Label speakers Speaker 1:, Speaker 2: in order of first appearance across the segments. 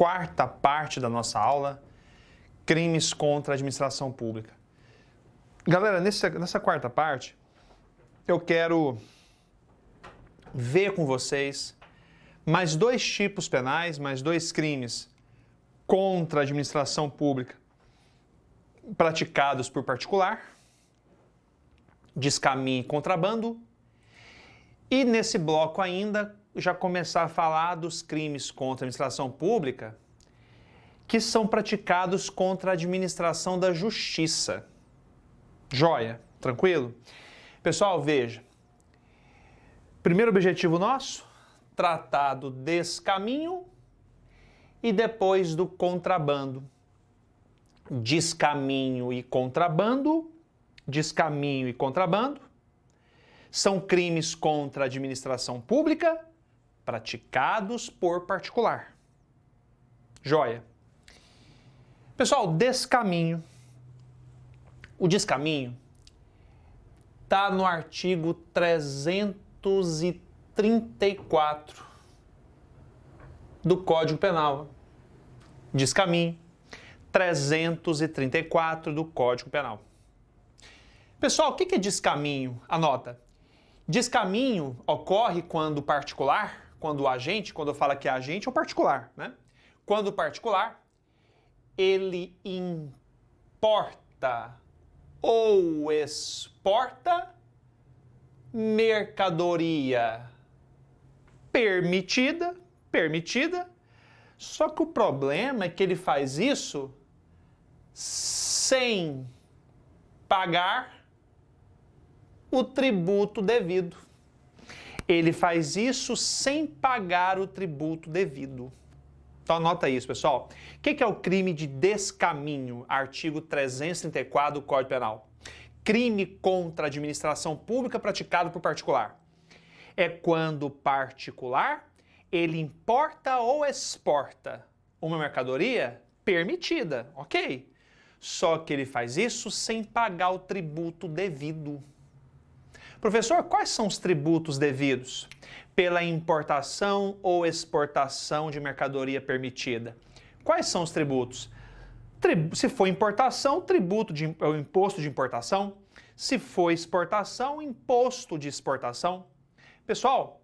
Speaker 1: quarta parte da nossa aula, crimes contra a administração pública. Galera, nessa quarta parte, eu quero ver com vocês mais dois tipos penais, mais dois crimes contra a administração pública praticados por particular, descaminho e contrabando, e nesse bloco ainda já começar a falar dos crimes contra a administração pública que são praticados contra a administração da justiça. Joia? Tranquilo? Pessoal, veja. Primeiro objetivo nosso, tratar do descaminho e depois do contrabando. Descaminho e contrabando são crimes contra a administração pública praticados por particular. Joia. Pessoal, descaminho. O descaminho está no artigo 334 do Código Penal. Descaminho, 334 do Código Penal. Pessoal, o que é descaminho? Anota. Descaminho ocorre quando o particular, quando o agente, quando eu falo que é agente ou particular, né? Quando o particular, ele importa ou exporta mercadoria permitida, só que o problema é que ele faz isso sem pagar o tributo devido. Ele faz isso sem pagar o tributo devido. Então anota isso, pessoal. O que é o crime de descaminho? Artigo 334 do Código Penal. Crime contra a administração pública praticado por particular. É quando o particular, ele importa ou exporta uma mercadoria permitida, ok? Só que ele faz isso sem pagar o tributo devido. Professor, quais são os tributos devidos pela importação ou exportação de mercadoria permitida? Quais são os tributos? Se for importação, o imposto de importação. Se for exportação, imposto de exportação. Pessoal,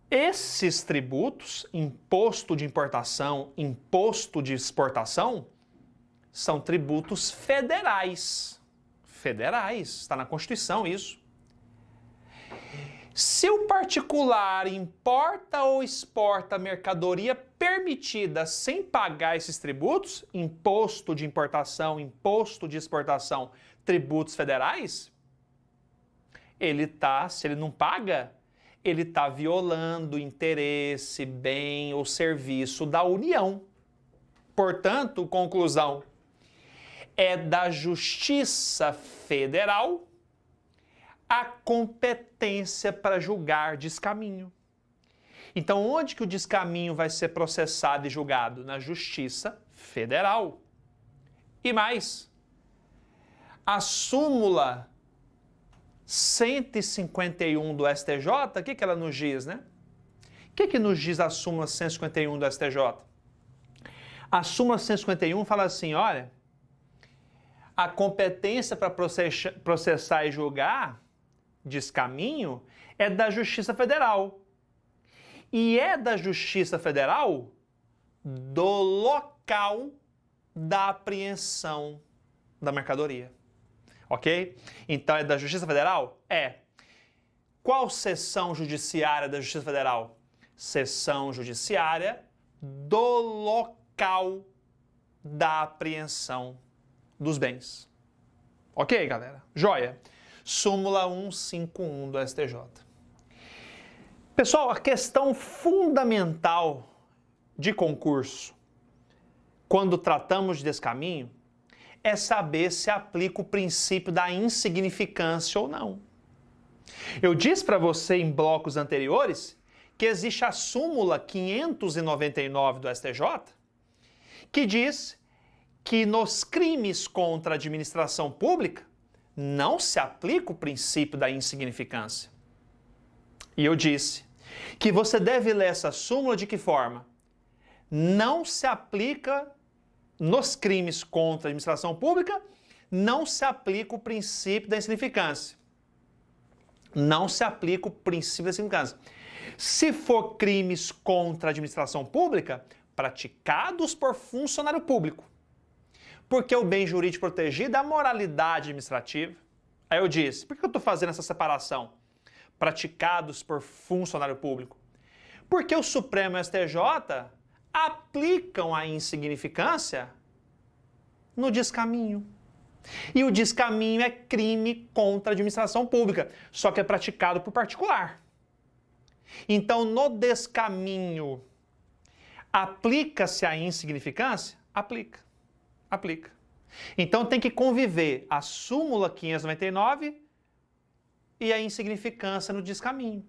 Speaker 1: esses tributos, imposto de importação, imposto de exportação, são tributos federais. Federais, está na Constituição isso. Se o particular importa ou exporta mercadoria permitida sem pagar esses tributos, imposto de importação, imposto de exportação, tributos federais, se ele não paga, ele está violando o interesse, bem ou serviço da União. Portanto, conclusão, é da Justiça Federal a competência para julgar descaminho. Então, onde que o descaminho vai ser processado e julgado? Na Justiça Federal. E mais, a súmula 151 do STJ, o que ela nos diz, né? O que nos diz a súmula 151 do STJ? A súmula 151 fala assim, olha, a competência para processar e julgar descaminho é da Justiça Federal. E é da Justiça Federal do local da apreensão da mercadoria. Ok? Então é da Justiça Federal? É. Qual seção judiciária da Justiça Federal? Seção judiciária do local da apreensão dos bens. Ok, galera? Joia? Súmula 151 do STJ. Pessoal, a questão fundamental de concurso, quando tratamos de descaminho, é saber se aplica o princípio da insignificância ou não. Eu disse para você em blocos anteriores que existe a súmula 599 do STJ, que diz que nos crimes contra a administração pública não se aplica o princípio da insignificância. E eu disse que você deve ler essa súmula de que forma? não se aplica nos crimes contra a administração pública, não se aplica o princípio da insignificância. Não se aplica o princípio da insignificância. Se for crimes contra a administração pública, praticados por funcionário público, porque o bem jurídico protegido é a moralidade administrativa. Aí eu disse, por que eu estou fazendo essa separação? Praticados por funcionário público. Porque o Supremo e o STJ aplicam a insignificância no descaminho. E o descaminho é crime contra a administração pública, só que é praticado por particular. Então, no descaminho, aplica-se a insignificância? Aplica. Então, tem que conviver a súmula 599 e a insignificância no descaminho.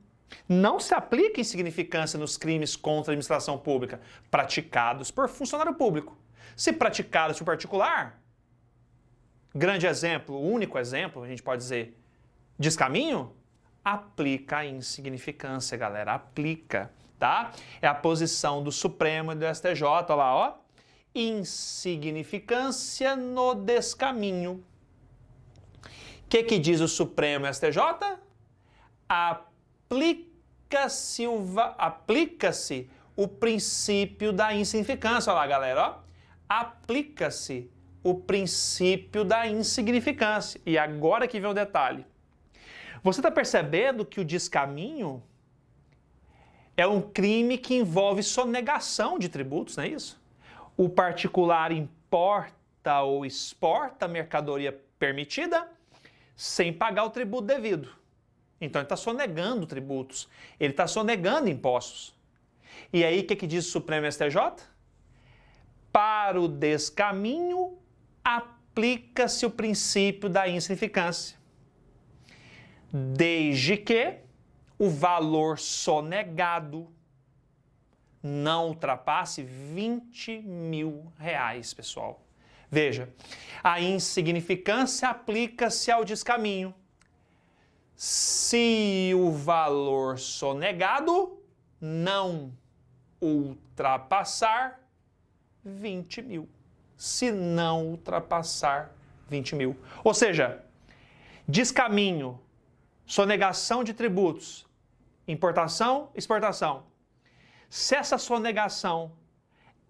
Speaker 1: Não se aplica insignificância nos crimes contra a administração pública praticados por funcionário público. Se praticados por particular, grande exemplo, único exemplo, a gente pode dizer, descaminho, aplica a insignificância, galera, aplica, tá? É a posição do Supremo e do STJ, olha lá, ó, insignificância no descaminho. O que diz o Supremo e o STJ? Aplica-se o princípio da insignificância, olha lá, galera, ó, aplica-se o princípio da insignificância. E agora que vem o detalhe. Você está percebendo que o descaminho é um crime que envolve sonegação de tributos, não é isso? O particular importa ou exporta a mercadoria permitida sem pagar o tributo devido. Então ele está sonegando tributos, ele está sonegando impostos. E aí o que diz o Supremo e o STJ? Para o descaminho, aplica-se o princípio da insignificância, desde que o valor sonegado não ultrapasse R$20.000, pessoal. Veja, a insignificância aplica-se ao descaminho se o valor sonegado não ultrapassar 20.000. Se não ultrapassar 20.000. Ou seja, descaminho, sonegação de tributos, importação, exportação. Se essa sonegação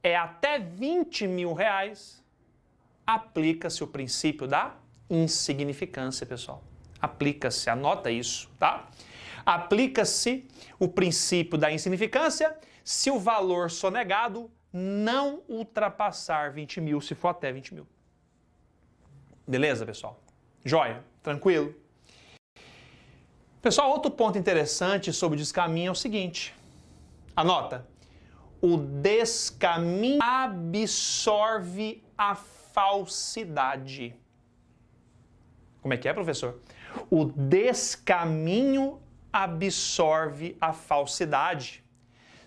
Speaker 1: é até R$20.000, aplica-se o princípio da insignificância, pessoal. Aplica-se, anota isso, tá? Aplica-se o princípio da insignificância se o valor sonegado não ultrapassar 20.000, se for até 20.000. Beleza, pessoal? Joia? Tranquilo? Pessoal, outro ponto interessante sobre o descaminho é o seguinte. Anota. O descaminho absorve a falsidade. Como é que é, professor? O descaminho absorve a falsidade.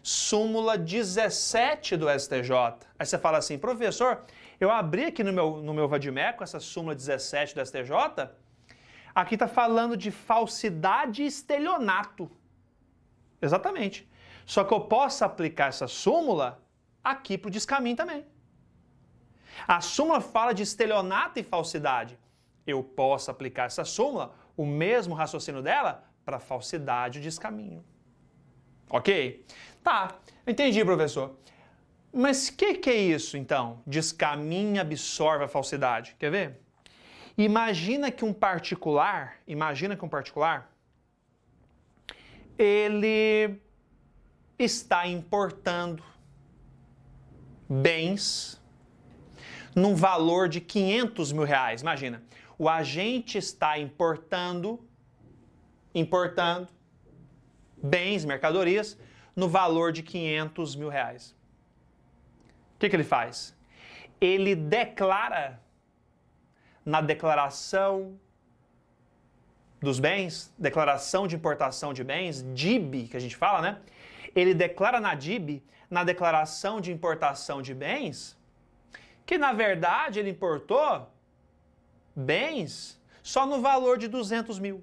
Speaker 1: Súmula 17 do STJ. Aí você fala assim, professor, eu abri aqui no meu vadimeco essa súmula 17 do STJ, aqui está falando de falsidade e estelionato. Exatamente. Só que eu posso aplicar essa súmula aqui para o descaminho também. A súmula fala de estelionato e falsidade. Eu posso aplicar essa súmula, o mesmo raciocínio dela, para falsidade e descaminho. Ok? Tá, entendi, professor. Mas o que é isso, então? Descaminho absorve a falsidade. Quer ver? Imagina que um particular, ele está importando bens num valor de R$500.000. Imagina, o agente está importando bens, mercadorias, no valor de R$500.000. O que ele faz? Ele declara na declaração dos bens, declaração de importação de bens, DIB, que a gente fala, né? Ele declara na DIB, na declaração de importação de bens, que na verdade ele importou bens só no valor de R$200.000.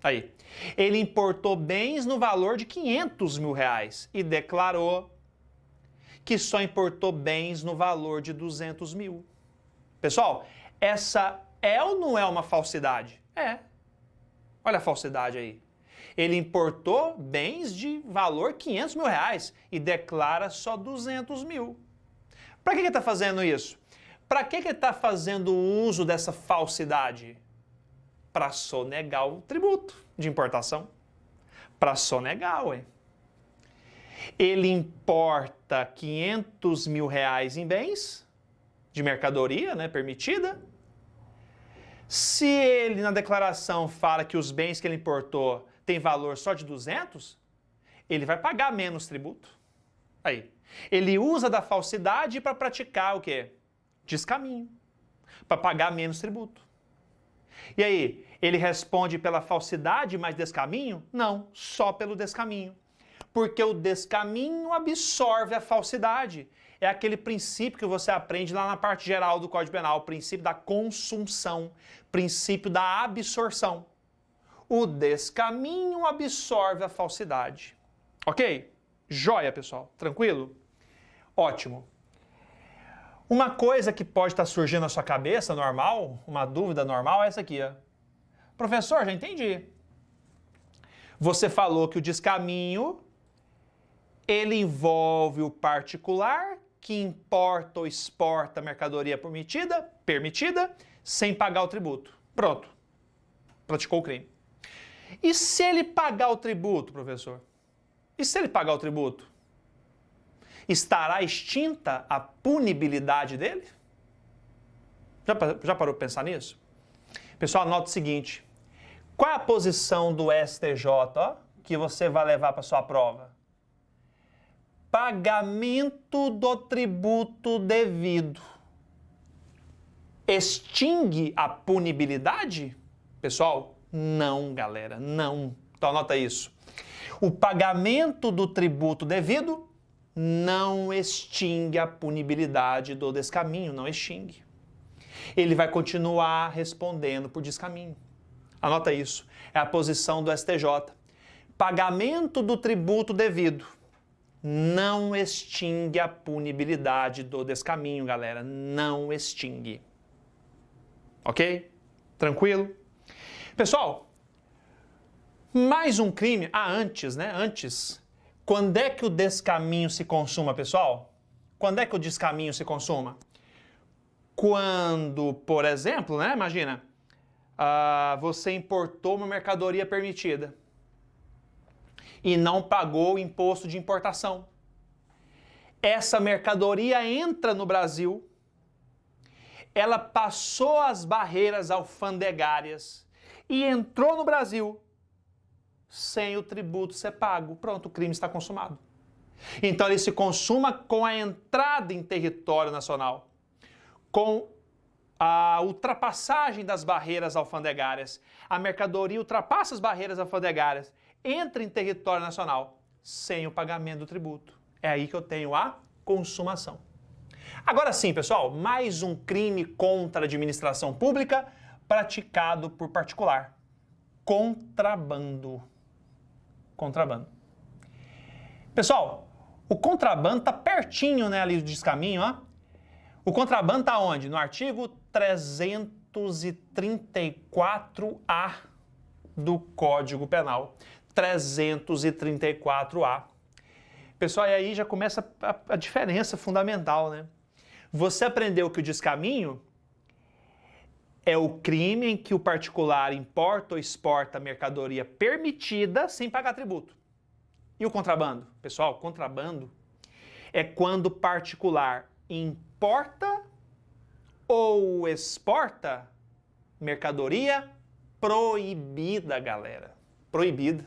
Speaker 1: Aí, ele importou bens no valor de R$500.000 e declarou que só importou bens no valor de 200 mil. Pessoal, essa é ou não é uma falsidade? É. Olha a falsidade aí. Ele importou bens de valor 500 mil reais e declara só 200 mil. Para que ele está fazendo isso? Para que ele está fazendo uso dessa falsidade? Para sonegar o tributo de importação. Para sonegar, ué. Ele importa 500 mil reais em bens de mercadoria, né, permitida. Se ele, na declaração, fala que os bens que ele importou têm valor só de 200, ele vai pagar menos tributo. Aí. Ele usa da falsidade para praticar o quê? Descaminho. Para pagar menos tributo. E aí, ele responde pela falsidade mais descaminho? Não, só pelo descaminho. Porque o descaminho absorve a falsidade. É aquele princípio que você aprende lá na parte geral do Código Penal, o princípio da consumção, princípio da absorção. O descaminho absorve a falsidade. Ok? Joia, pessoal. Tranquilo? Ótimo. Uma coisa que pode estar surgindo na sua cabeça, normal, uma dúvida normal, é essa aqui, ó. Professor, já entendi. Você falou que o descaminho, ele envolve o particular que importa ou exporta mercadoria permitida, sem pagar o tributo. Pronto. Praticou o crime. E se ele pagar o tributo, professor? E se ele pagar o tributo? Estará extinta a punibilidade dele? Já parou para pensar nisso? Pessoal, anota o seguinte. Qual é a posição do STJ, ó, que você vai levar para sua prova? Pagamento do tributo devido extingue a punibilidade? Pessoal, não, galera, não. Então anota isso. O pagamento do tributo devido não extingue a punibilidade do descaminho, não extingue. Ele vai continuar respondendo por descaminho. Anota isso. É a posição do STJ. Pagamento do tributo devido não extingue a punibilidade do descaminho, galera. Não extingue. Ok? Tranquilo? Pessoal, mais um crime. Antes, né? Antes. Quando é que o descaminho se consuma, pessoal? Quando é que o descaminho se consuma? Quando, por exemplo, né? Imagina, você importou uma mercadoria permitida e não pagou o imposto de importação. Essa mercadoria entra no Brasil, ela passou as barreiras alfandegárias e entrou no Brasil sem o tributo ser pago. Pronto, o crime está consumado. Então ele se consuma com a entrada em território nacional, com a ultrapassagem das barreiras alfandegárias. A mercadoria ultrapassa as barreiras alfandegárias, entra em território nacional sem o pagamento do tributo. É aí que eu tenho a consumação. Agora sim, pessoal, mais um crime contra a administração pública praticado por particular. Contrabando. Contrabando. Pessoal, o contrabando está pertinho, né, ali do descaminho, ó. O contrabando está onde? No artigo 334-A do Código Penal. 334-A. Pessoal, e aí já começa a diferença fundamental, né? Você aprendeu que o descaminho é o crime em que o particular importa ou exporta mercadoria permitida sem pagar tributo. E o contrabando? Pessoal, contrabando é quando o particular importa ou exporta mercadoria proibida, galera. Proibida.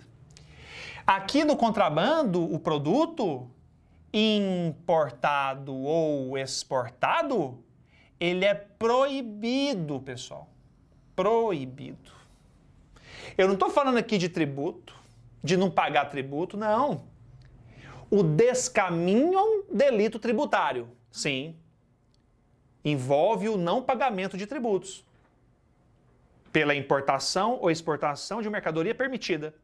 Speaker 1: Aqui no contrabando, o produto importado ou exportado, ele é proibido, pessoal. Proibido. Eu não estou falando aqui de tributo, de não pagar tributo, não. O descaminho é um delito tributário, sim. Envolve o não pagamento de tributos pela importação ou exportação de mercadoria permitida.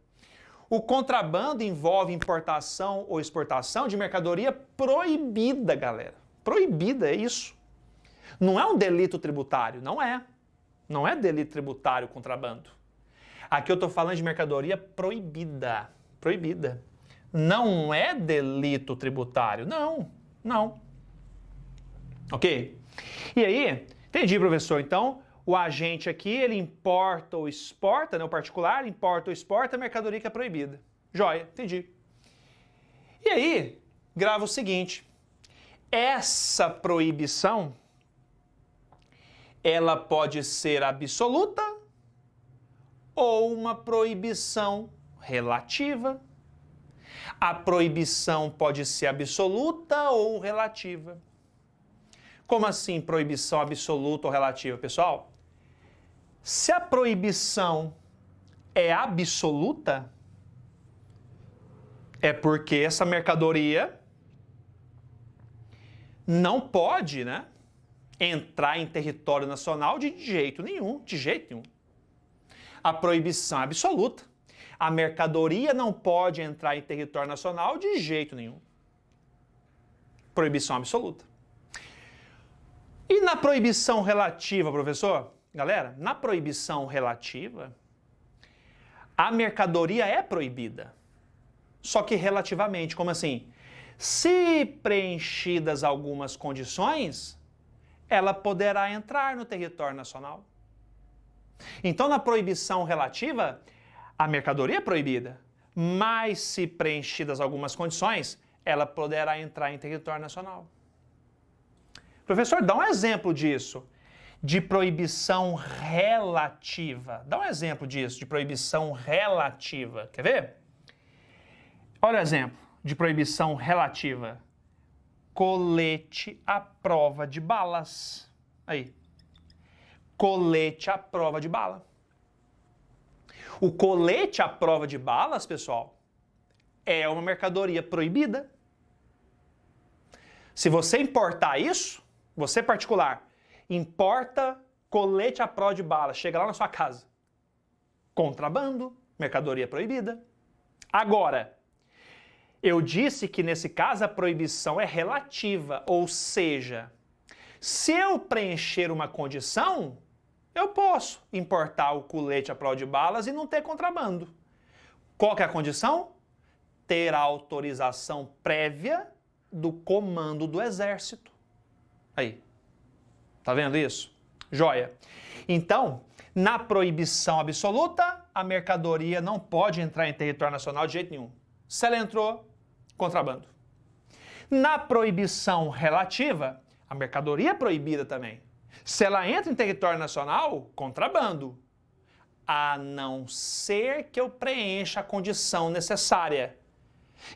Speaker 1: O contrabando envolve importação ou exportação de mercadoria proibida, galera. Proibida, é isso. Não é um delito tributário, não é. Não é delito tributário o contrabando. Aqui eu estou falando de mercadoria proibida. Proibida. Não é delito tributário, não. Não. Ok? E aí, entendi, professor. Então, o agente aqui, ele importa ou exporta, né, o particular, importa ou exporta a mercadoria que é proibida. Joia, entendi. E aí, grava o seguinte. Essa proibição, ela pode ser absoluta ou uma proibição relativa. A proibição pode ser absoluta ou relativa. Como assim proibição absoluta ou relativa, pessoal? Se a proibição é absoluta, é porque essa mercadoria não pode, né, entrar em território nacional de jeito nenhum, de jeito nenhum. A proibição é absoluta. A mercadoria não pode entrar em território nacional de jeito nenhum. Proibição absoluta. E na proibição relativa, professor? Galera, na proibição relativa, a mercadoria é proibida. Só que relativamente, como assim? Se preenchidas algumas condições, ela poderá entrar no território nacional. Então, na proibição relativa, a mercadoria é proibida, mas se preenchidas algumas condições, ela poderá entrar em território nacional. Professor, dá um exemplo disso, de proibição relativa. Dá um exemplo disso, de proibição relativa. Quer ver? Olha o exemplo de proibição relativa. Colete à prova de balas. Aí. Colete à prova de bala. O colete à prova de balas, pessoal, é uma mercadoria proibida. Se você importar isso, você particular, importa colete à prova de bala, chega lá na sua casa. Contrabando, mercadoria proibida. Agora, eu disse que nesse caso a proibição é relativa, ou seja, se eu preencher uma condição, eu posso importar o colete à prova de balas e não ter contrabando. Qual que é a condição? Ter a autorização prévia do comando do Exército. Aí, tá vendo isso? Joia. Então, na proibição absoluta, a mercadoria não pode entrar em território nacional de jeito nenhum. Se ela entrou, contrabando. Na proibição relativa, a mercadoria é proibida também. Se ela entra em território nacional, contrabando. A não ser que eu preencha a condição necessária.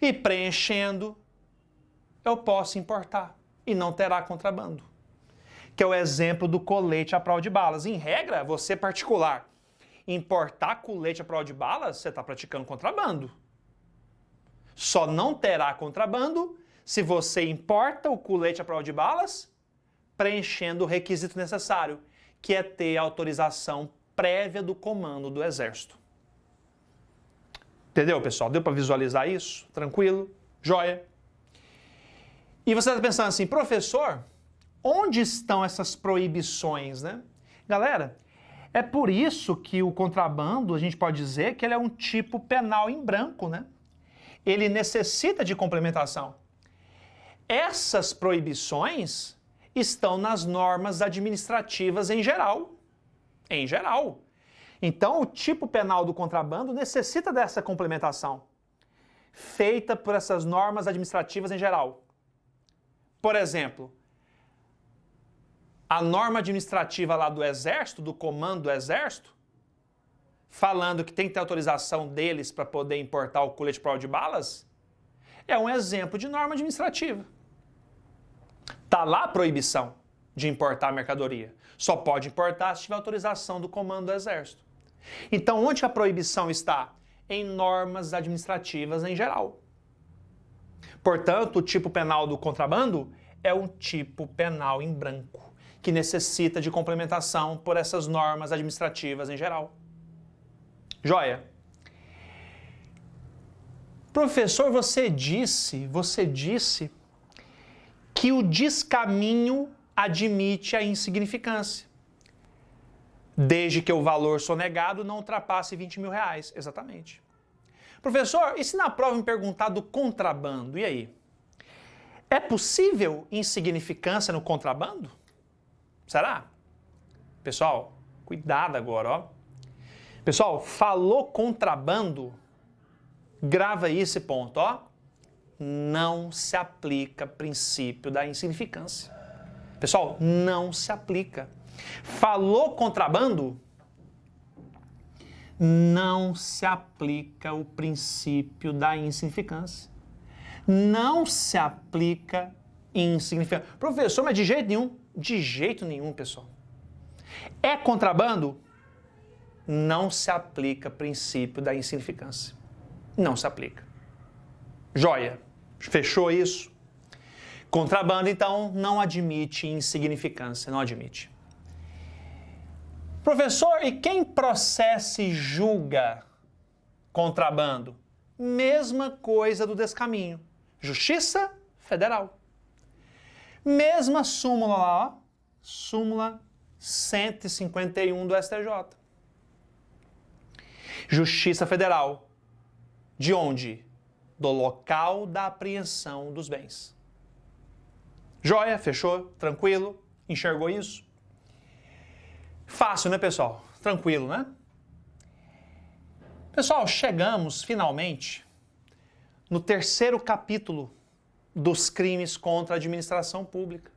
Speaker 1: E preenchendo, eu posso importar. E não terá contrabando. Que é o exemplo do colete à prova de balas. Em regra, você particular, importar colete à prova de balas, você está praticando contrabando. Só não terá contrabando se você importa o colete à prova de balas, preenchendo o requisito necessário, que é ter autorização prévia do comando do Exército. Entendeu, pessoal? Deu para visualizar isso? Tranquilo? Joia? E você está pensando assim, professor, onde estão essas proibições, né? Galera, é por isso que o contrabando, a gente pode dizer que ele é um tipo penal em branco, né? Ele necessita de complementação. Essas proibições estão nas normas administrativas em geral. Em geral. Então, o tipo penal do contrabando necessita dessa complementação, feita por essas normas administrativas em geral. Por exemplo, a norma administrativa lá do Exército, do comando do Exército, falando que tem que ter autorização deles para poder importar o colete à prova de balas, é um exemplo de norma administrativa. Está lá a proibição de importar mercadoria. Só pode importar se tiver autorização do comando do Exército. Então, onde a proibição está? Em normas administrativas em geral. Portanto, o tipo penal do contrabando é um tipo penal em branco, que necessita de complementação por essas normas administrativas em geral. Joia? Professor, você disse que o descaminho admite a insignificância, desde que o valor sonegado não ultrapasse 20 mil reais. Exatamente. Professor, e se na prova me perguntar do contrabando, e aí? É possível insignificância no contrabando? Será? Pessoal, cuidado agora, ó. Pessoal, falou contrabando, grava aí esse ponto, ó. Não se aplica princípio da insignificância. Pessoal, não se aplica. Falou contrabando, não se aplica o princípio da insignificância. Não se aplica insignificância. Professor, mas de jeito nenhum, pessoal. É contrabando? Não se aplica princípio da insignificância. Não se aplica. Joia. Fechou isso? Contrabando, então, não admite insignificância, não admite. Professor, e quem processa e julga contrabando? Mesma coisa do descaminho. Justiça Federal. Mesma súmula lá, ó. Súmula 151 do STJ. Justiça Federal. De onde? Do local da apreensão dos bens. Joia, fechou, tranquilo, enxergou isso? Fácil, né, pessoal? Tranquilo, né? Pessoal, chegamos finalmente no terceiro capítulo dos crimes contra a administração pública.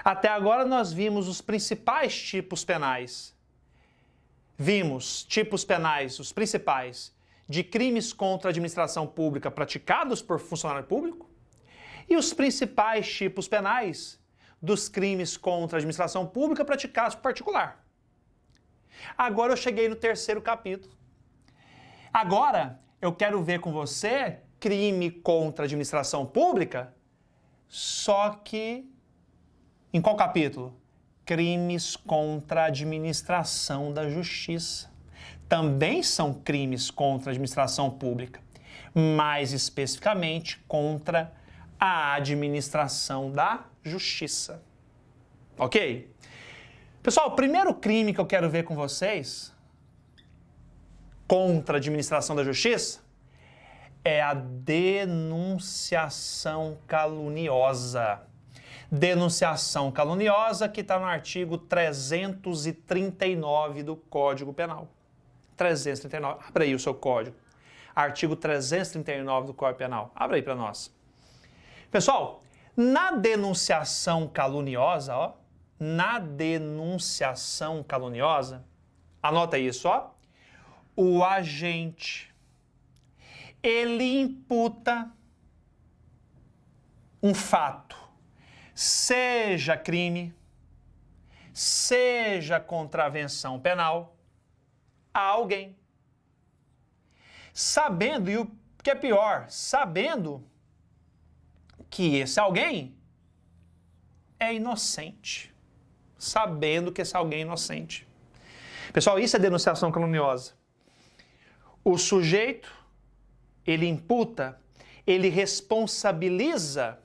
Speaker 1: Até agora nós vimos os principais tipos penais. Vimos tipos penais, os principais, de crimes contra a administração pública praticados por funcionário público e os principais tipos penais dos crimes contra a administração pública praticados por particular. Agora eu cheguei no terceiro capítulo. Agora eu quero ver com você crime contra a administração pública, só que em qual capítulo? Crimes contra a administração da justiça. Também são crimes contra a administração pública, mais especificamente contra a administração da justiça. Ok? Pessoal, o primeiro crime que eu quero ver com vocês contra a administração da justiça é a denunciação caluniosa. Denunciação caluniosa que está no artigo 339 do Código Penal. 339. Abre aí o seu código. Artigo 339 do Código Penal. Abre aí para nós. Pessoal, na denunciação caluniosa, ó, na denunciação caluniosa, anota isso, ó, o agente, ele imputa um fato, seja crime, seja contravenção penal, a alguém. Sabendo, e o que é pior, sabendo que esse alguém é inocente. Sabendo que esse alguém é inocente. Pessoal, isso é denunciação caluniosa. O sujeito, ele imputa, ele responsabiliza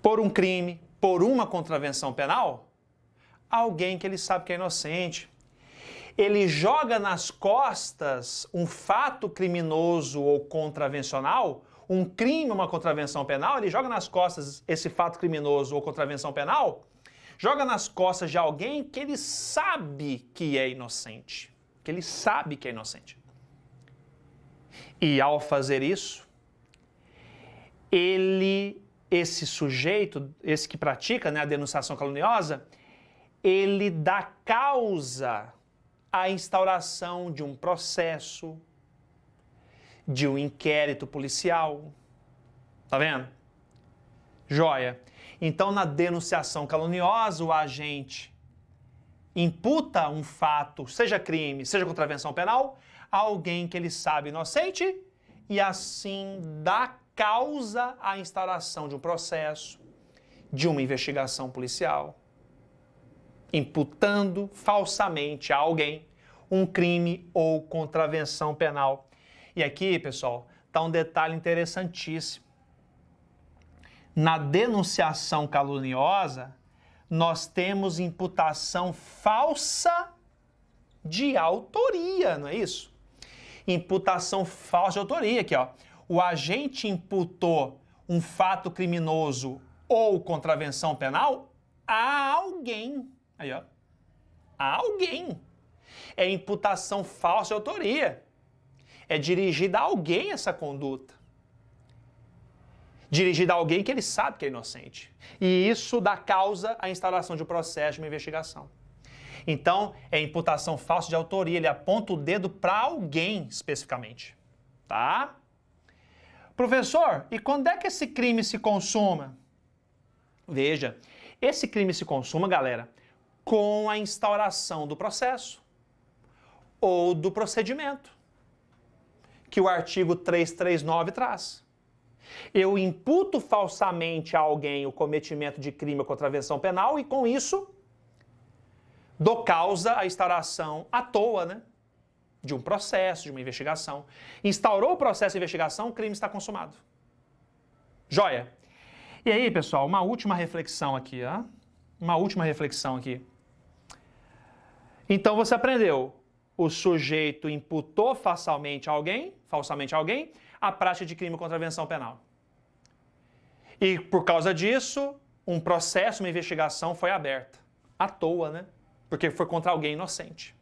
Speaker 1: por um crime, por uma contravenção penal, alguém que ele sabe que é inocente. Ele joga nas costas um fato criminoso ou contravencional, um crime, uma contravenção penal, ele joga nas costas esse fato criminoso ou contravenção penal, joga nas costas de alguém que ele sabe que é inocente. Que ele sabe que é inocente. E ao fazer isso, esse sujeito, esse que pratica, né, a denunciação caluniosa, ele dá causa à instauração de um processo, de um inquérito policial. Tá vendo? Joia. Então, na denunciação caluniosa, o agente imputa um fato, seja crime, seja contravenção penal, a alguém que ele sabe inocente e assim dá causa à instauração de um processo, de uma investigação policial, imputando falsamente a alguém um crime ou contravenção penal. E aqui, pessoal, está um detalhe interessantíssimo. Na denunciação caluniosa, nós temos imputação falsa de autoria, não é isso? Imputação falsa de autoria, aqui, ó. O agente imputou um fato criminoso ou contravenção penal a alguém. Aí, ó. A alguém. É imputação falsa de autoria. É dirigida a alguém essa conduta. Dirigida a alguém que ele sabe que é inocente. E isso dá causa à instauração de um processo de uma investigação. Então, é imputação falsa de autoria. Ele aponta o dedo para alguém especificamente. Tá? Professor, e quando é que esse crime se consuma? Veja, esse crime se consuma, galera, com a instauração do processo ou do procedimento que o artigo 339 traz. Eu imputo falsamente a alguém o cometimento de crime ou contravenção penal e, com isso, dou causa à instauração à toa, né? De um processo, de uma investigação. Instaurou o processo de investigação, o crime está consumado. Joia? E aí, pessoal, uma última reflexão aqui, ó. Uma última reflexão aqui. Então, você aprendeu. O sujeito imputou falsamente a alguém, a prática de crime ou contravenção penal. E, por causa disso, um processo, uma investigação foi aberta. À toa, né? Porque foi contra alguém inocente.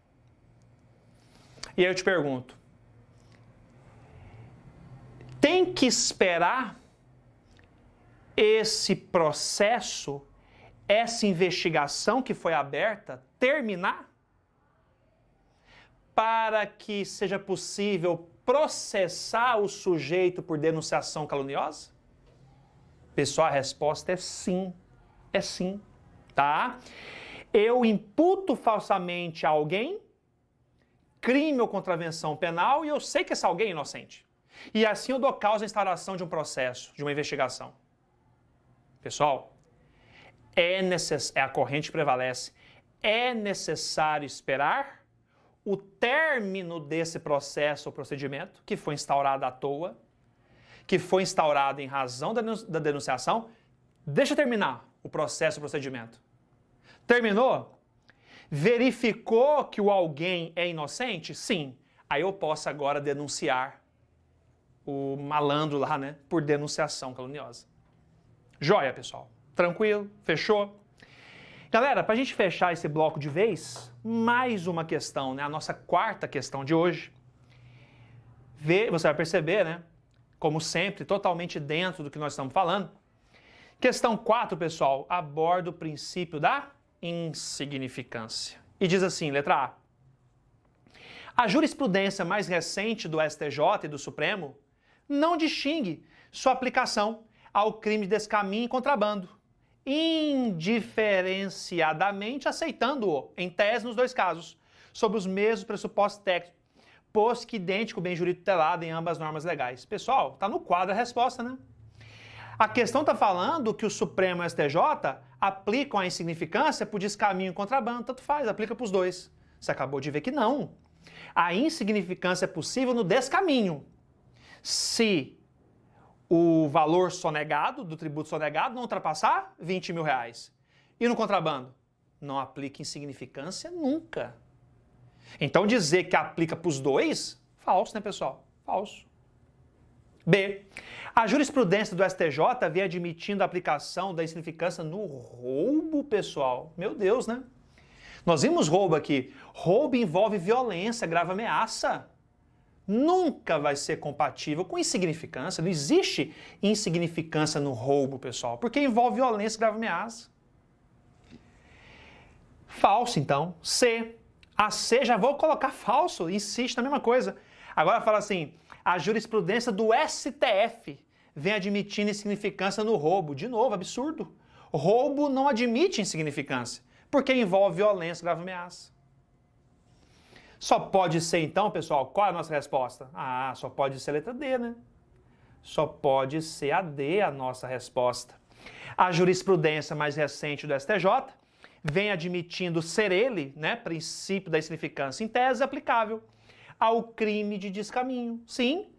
Speaker 1: E aí eu te pergunto, tem que esperar esse processo, essa investigação que foi aberta, terminar? Para que seja possível processar o sujeito por denunciação caluniosa? Pessoal, a resposta é sim. É sim, tá? Eu imputo falsamente a alguém crime ou contravenção penal e eu sei que esse alguém é inocente. E assim eu dou causa à instauração de um processo, de uma investigação. Pessoal, a corrente que prevalece. É necessário esperar o término desse processo ou procedimento, que foi instaurado à toa, que foi instaurado em razão da denunciação. Deixa eu terminar o processo ou procedimento. Terminou? Verificou que o alguém é inocente? Sim. Aí eu posso agora denunciar o malandro lá, né? Por denunciação caluniosa. Joia, pessoal. Tranquilo? Fechou? Galera, para a gente fechar esse bloco de vez, mais uma questão, né? A nossa quarta questão de hoje. Você vai perceber, né? Como sempre, totalmente dentro do que nós estamos falando. Questão 4, pessoal, aborda o princípio da insignificância. E diz assim, letra A. A jurisprudência mais recente do STJ e do Supremo não distingue sua aplicação ao crime de descaminho e contrabando, indiferenciadamente aceitando-o, em tese nos dois casos, sob os mesmos pressupostos técnicos, posto que idêntico bem jurídico tutelado em ambas as normas legais. Pessoal, está no quadro a resposta, né? A questão está falando que o Supremo e o STJ aplicam a insignificância por descaminho e contrabando, tanto faz, aplica para os dois. Você acabou de ver que não. A insignificância é possível no descaminho. Se o valor sonegado, do tributo sonegado, não ultrapassar 20 mil reais. E no contrabando? Não aplica insignificância nunca. Então dizer que aplica para os dois, falso, né, pessoal? Falso. B. A jurisprudência do STJ vem admitindo a aplicação da insignificância no roubo, pessoal. Meu Deus, né? Nós vimos roubo aqui. Roubo envolve violência, grave ameaça. Nunca vai ser compatível com insignificância. Não existe insignificância no roubo, pessoal, porque envolve violência, grave ameaça. Falso, então. C. A C, já vou colocar falso, insiste na mesma coisa. Agora fala assim, a jurisprudência do STF vem admitindo insignificância no roubo. De novo, absurdo. Roubo não admite insignificância, porque envolve violência, grave ameaça. Só pode ser então, pessoal, qual é a nossa resposta? Ah, só pode ser a letra D, né? Só pode ser a D a nossa resposta. A jurisprudência mais recente do STJ vem admitindo ser ele, né, princípio da insignificância em tese aplicável ao crime de descaminho. Sim,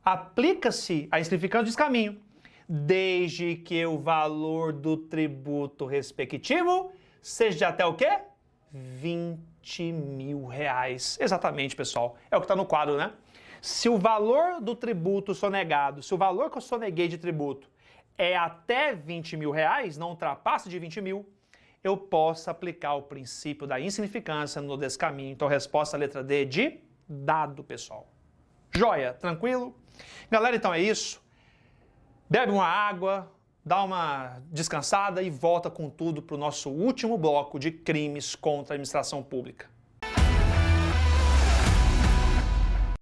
Speaker 1: aplica-se a insignificância de descaminho, desde que o valor do tributo respectivo seja de até o quê? 20 mil reais. Exatamente, pessoal. É o que está no quadro, né? Se o valor do tributo sonegado, se o valor que eu soneguei de tributo é até 20 mil reais, não ultrapassa de 20 mil, eu posso aplicar o princípio da insignificância no descaminho. Então, a resposta letra D de dado, pessoal. Joia? Tranquilo? Galera, então é isso. Bebe uma água, dá uma descansada e volta com tudo para o nosso último bloco de crimes contra a administração pública.